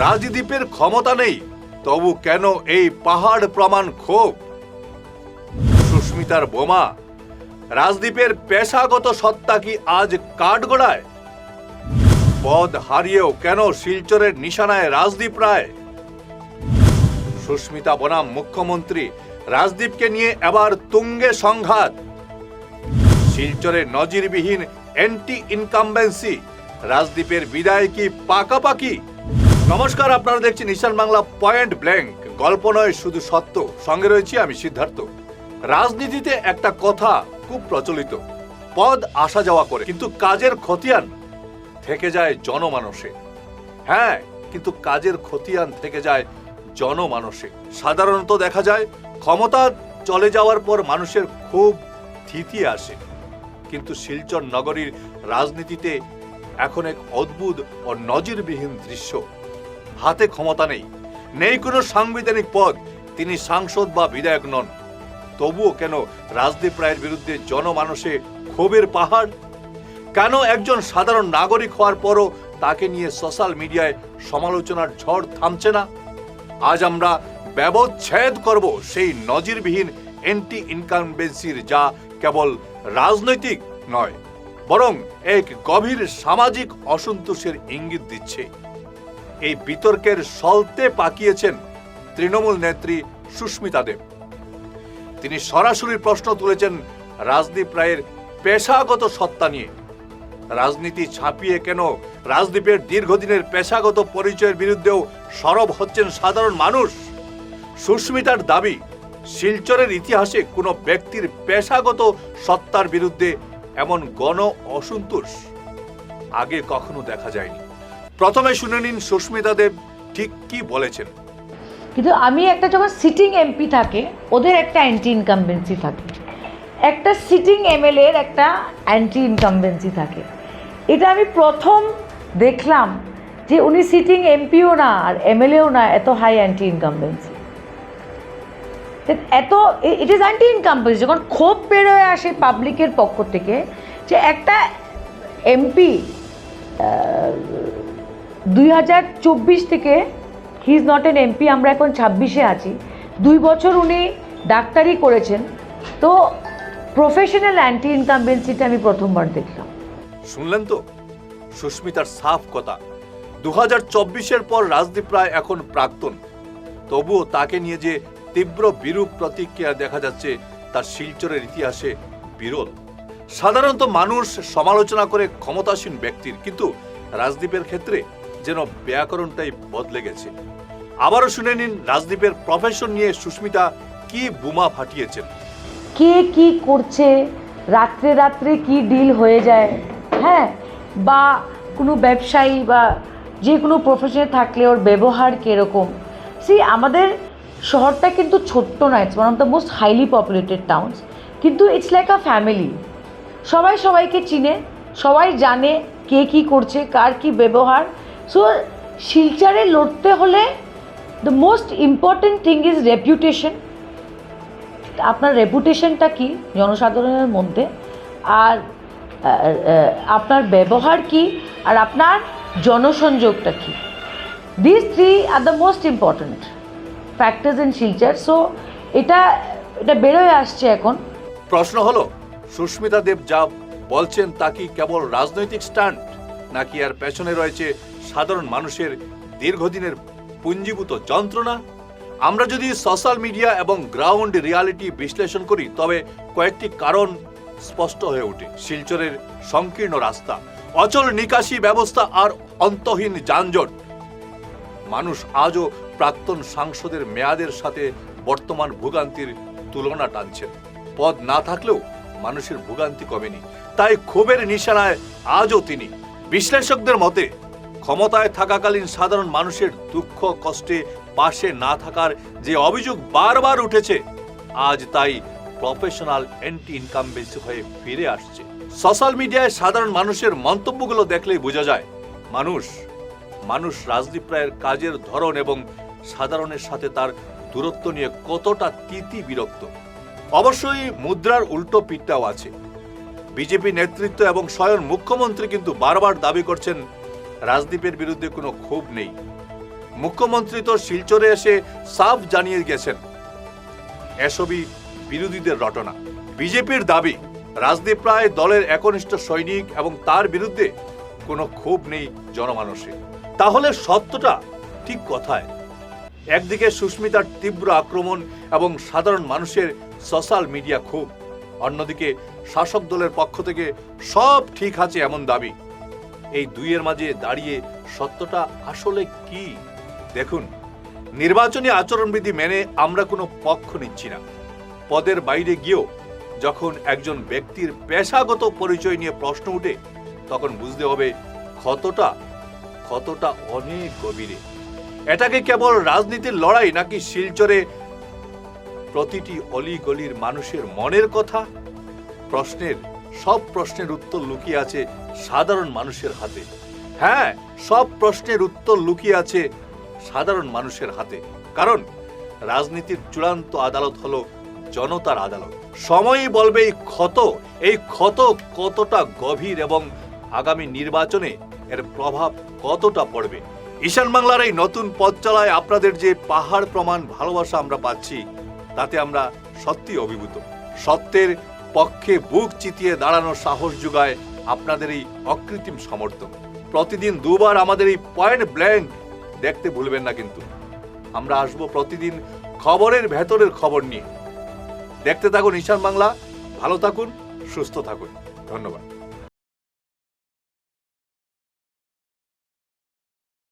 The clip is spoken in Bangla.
রাজদ্বীপের ক্ষমতা নেই, তবু কেন এই পাহাড় প্রমাণ ক্ষোভ? সুস্মিতার বোমা, রাজদ্বীপের পেশাগত সত্তা কি আজ কাঠগড়ায়? পদ হারিয়েও কেন শিলচরের নিশানায় রাজদ্বীপ রায়? সুস্মিতা বনাম মুখ্যমন্ত্রী, রাজদ্বীপকে নিয়ে এবার তুঙ্গে সংঘাত। শিলচরে নজিরবিহীন অ্যান্টি ইনকামবেন্সি, রাজদ্বীপের বিদায় কি পাকাপাকি? নমস্কার, আপনারা দেখছেন ঈশান বাংলা পয়েন্ট ব্ল্যাঙ্ক, গল্প নয় শুধু সত্য। সঙ্গে রয়েছি আমি সিদ্ধার্থ। রাজনীতিতে একটা কথা খুব প্রচলিত, পদ আসা যাওয়া করে, কিন্তু কাজের খতিয়ান থেকে যায় জনমানসে। হ্যাঁ, কিন্তু কাজের খতিয়ান থেকে যায় জনমানসে। সাধারণত দেখা যায় ক্ষমতা চলে যাওয়ার পর মানুষের খুব থিতিয়ে আসে, কিন্তু শিলচর নগরীর রাজনীতিতে এখন এক অদ্ভুত ও নজিরবিহীন দৃশ্য। হাতে ক্ষমতা নেই, নেই কোনো সাংবিধানিক পদ, তিনি সাংসদ বা বিধায়ক নন, তবুও কেন রাজদীপ রায়ের বিরুদ্ধে জনমানসে ক্ষোভের পাহাড়? কেন একজন সাধারণ নাগরিক হওয়ার পরও তাকে নিয়ে সোশ্যাল মিডিয়ায় সমালোচনার ঝড় থামছে না? আজ আমরা ব্যবচ্ছেদ করব সেই নজিরবিহীন অ্যান্টি ইনকামবেন্সির, যা কেবল রাজনৈতিক নয়, বরং এক গভীর সামাজিক অসন্তোষের ইঙ্গিত দিচ্ছে। এই বিতর্কের সলতে পাকিয়েছেন তৃণমূল নেত্রী সুস্মিতা দেব। তিনি সরাসরি প্রশ্ন তুলেছেন রাজদীপ রায়ের পেশাগত সত্তা নিয়ে। রাজনীতি ছাপিয়ে কেন রাজদীপের দীর্ঘদিনের পেশাগত পরিচয়ের বিরুদ্ধেও সরব হচ্ছেন সাধারণ মানুষ? সুস্মিতার দাবি, শিলচরের ইতিহাসে কোনো ব্যক্তির পেশাগত সত্তার বিরুদ্ধে এমন গণ অসন্তোষ আগে কখনো দেখা যায়নি। প্রথমে শুনে নিন সুস্মিতা দেব ঠিক কি বলেছেন। কিন্তু আমি একটা, যখন সিটিং এমপি থাকে ওদের একটা অ্যান্টি ইনকামবেন্সি থাকে, একটা সিটিং এমএলএ এর একটা অ্যান্টি ইনকামবেন্সি থাকে। এটা আমি প্রথম দেখলাম যে উনি সিটিং এমপিও না আর এমএলএও না, এত হাই অ্যান্টি ইনকামবেন্সি, এত ইট ইজ অ্যান্টি ইনকামবেন্সি। যখন ক্ষোভ বেরোয় আসে পাবলিকের পক্ষ থেকে যে একটা এমপি 2024 থেকে, he is not an MP, আমরা এখন 26-এ আছি, 2 বছর উনি ডাক্তারি করেছেন, তো প্রফেশনাল অ্যান্টি ইনকামবেন্সিটা আমি প্রথমবার দেখলাম। শুনলেন তো সুস্মিতার সাফ কথা। 2024-এর পর রাজদীপ রায় এখন প্রাক্তন, তবুও তাকে নিয়ে যে তীব্র বিরূপ প্রতিক্রিয়া দেখা যাচ্ছে তা শিলচরের ইতিহাসে বিরল। সাধারণত মানুষ সমালোচনা করে ক্ষমতাসীন ব্যক্তির, কিন্তু রাজদীপের ক্ষেত্রে যেন ব্যাকরণটাই বদলে গেছে। আবারও শুনে নিন রাজদীপের প্রফেশন নিয়ে সুস্মিতা কি বোমা ফাটিয়েছেন। কে কি করছে, রাত্রে রাত্রে কি ডিল হয়ে যায়, হ্যাঁ, বা কোনো ব্যবসায়ী বা যে কোনো প্রফেশনে থাকলে ওর ব্যবহার কীরকম। আমাদের শহরটা কিন্তু ছোট্ট না, it's one of the most highly populated towns, কিন্তু ইটস লাইক আ ফ্যামিলি। সবাই সবাইকে চিনে, সবাই জানে কে কী করছে, কার কী ব্যবহার। সো শিলচরে লড়তে হলে the most important thing is reputation. আপনার রেপুটেশনটা কি জনসাধারণের মধ্যে, আর আপনার ব্যবহার কি, আর আপনার জনসংযোগটা কি। This 3 are the most important factors in Silchar. So এটা বেরোয় আসছে এখন। প্রশ্ন হলো, সুস্মিতা দেব যা বলছেন তা কি কেবল রাজনৈতিক স্ট্যান্ড, নাকি এর পেছনে রয়েছে সাধারণ মানুষের দীর্ঘদিনের পুঞ্জীভূত যন্ত্রণা? আমরা যদি সোশ্যাল মিডিয়া এবং গ্রাউন্ড রিয়ালিটি বিশ্লেষণ করি, তবে কয়েকটি কারণ স্পষ্ট হয়ে ওঠে। শিলচরের সংকীর্ণ রাস্তা, অচল নিকাশি ব্যবস্থা আর অন্তহীন যানজট। মানুষ আজও প্রাক্তন সাংসদের মেয়াদের সাথে বর্তমান ভোগান্তির তুলনা টানছেন। পদ না থাকলেও মানুষের ভোগান্তি কমেনি, তাই ক্ষোভের নিশানায় আজও তিনি। বিশ্লেষকদের মতে ক্ষমতায় থাকাকালীন সাধারণ মানুষের দুঃখ কষ্টে পাশে না থাকার যে অভিযোগ বারবার উঠেছে, আজ তাই প্রফেশনাল অ্যান্টি ইনকামবেন্সি হয়ে ফিরে আসছে। সোশ্যাল মিডিয়ায় সাধারণ মানুষের মন্তব্যগুলো দেখলেই বোঝা যায় মানুষ রাজদীপ রায়ের কাজের ধরন এবং সাধারণের সাথে তার দূরত্ব নিয়ে কতটা তিতি বিরক্ত। অবশ্যই মুদ্রার উল্টো পিঠটাও আছে। বিজেপি নেতৃত্ব এবং স্বয়ং মুখ্যমন্ত্রী কিন্তু বারবার দাবি করছেন রাজদীপের বিরুদ্ধে কোনো ক্ষোভ নেই। মুখ্যমন্ত্রী তো শিলচরে এসে সাফ জানিয়ে গেছেন এসবই বিরোধীদের রটনা। বিজেপির দাবি রাজদীপ রায় দলের একনিষ্ঠ সৈনিক এবং তার বিরুদ্ধে কোনো ক্ষোভ নেই জনমানসে। তাহলে সত্যটা ঠিক কোথায়? একদিকে সুস্মিতার তীব্র আক্রমণ এবং সাধারণ মানুষের সোশ্যাল মিডিয়া ক্ষোভ, অন্যদিকে শাসক দলের পক্ষ থেকে সব ঠিক আছে এমন দাবি। এই দুইয়ের মাঝে দাঁড়িয়ে সত্যটা আসলে কি? দেখুন, নির্বাচনী আচরণবিধি মেনে আমরা কোনো পক্ষ নিচ্ছি না। পদের বাইরে গিয়েও যখন একজন ব্যক্তির পেশাগত পরিচয় নিয়ে প্রশ্ন উঠে তখন বুঝতে হবে ক্ষতটা অনেক গভীরে। এটাকে কেবল রাজনীতির লড়াই নাকি শিলচরে প্রতিটি অলিগলির মানুষের মনের কথা? সব প্রশ্নের উত্তর লুকিয়ে আছে সাধারণ মানুষের হাতে। হ্যাঁ, সব প্রশ্নের উত্তর লুকিয়ে আছে সাধারণ মানুষের হাতে। কারণ রাজনীতির চূড়ান্ত আদালত হলো জনতার আদালত। সময়ই বলবে এই ক্ষত কতটা গভীর এবং আগামী নির্বাচনে এর প্রভাব কতটা পড়বে। ঈশান বাংলার এই নতুন পথ চলায় আপনাদের যে পাহাড় প্রমাণ ভালোবাসা আমরা পাচ্ছি, তাতে আমরা সত্যি অভিভূত। সত্যের পক্ষে বুক চিতিয়ে দাঁড়ানোর সাহস যোগায় আপনাদের এই অকৃত্রিম সমর্থন। প্রতিদিন দুবার আমাদের এই পয়েন্ট ব্ল্যাঙ্ক দেখতে ভুলবেন না কিন্তু। আমরা আসবো প্রতিদিন খবরের ভেতরের খবর নিয়ে। দেখতে থাকুন ঈশান বাংলা। ভালো থাকুন, সুস্থ থাকুন। ধন্যবাদ।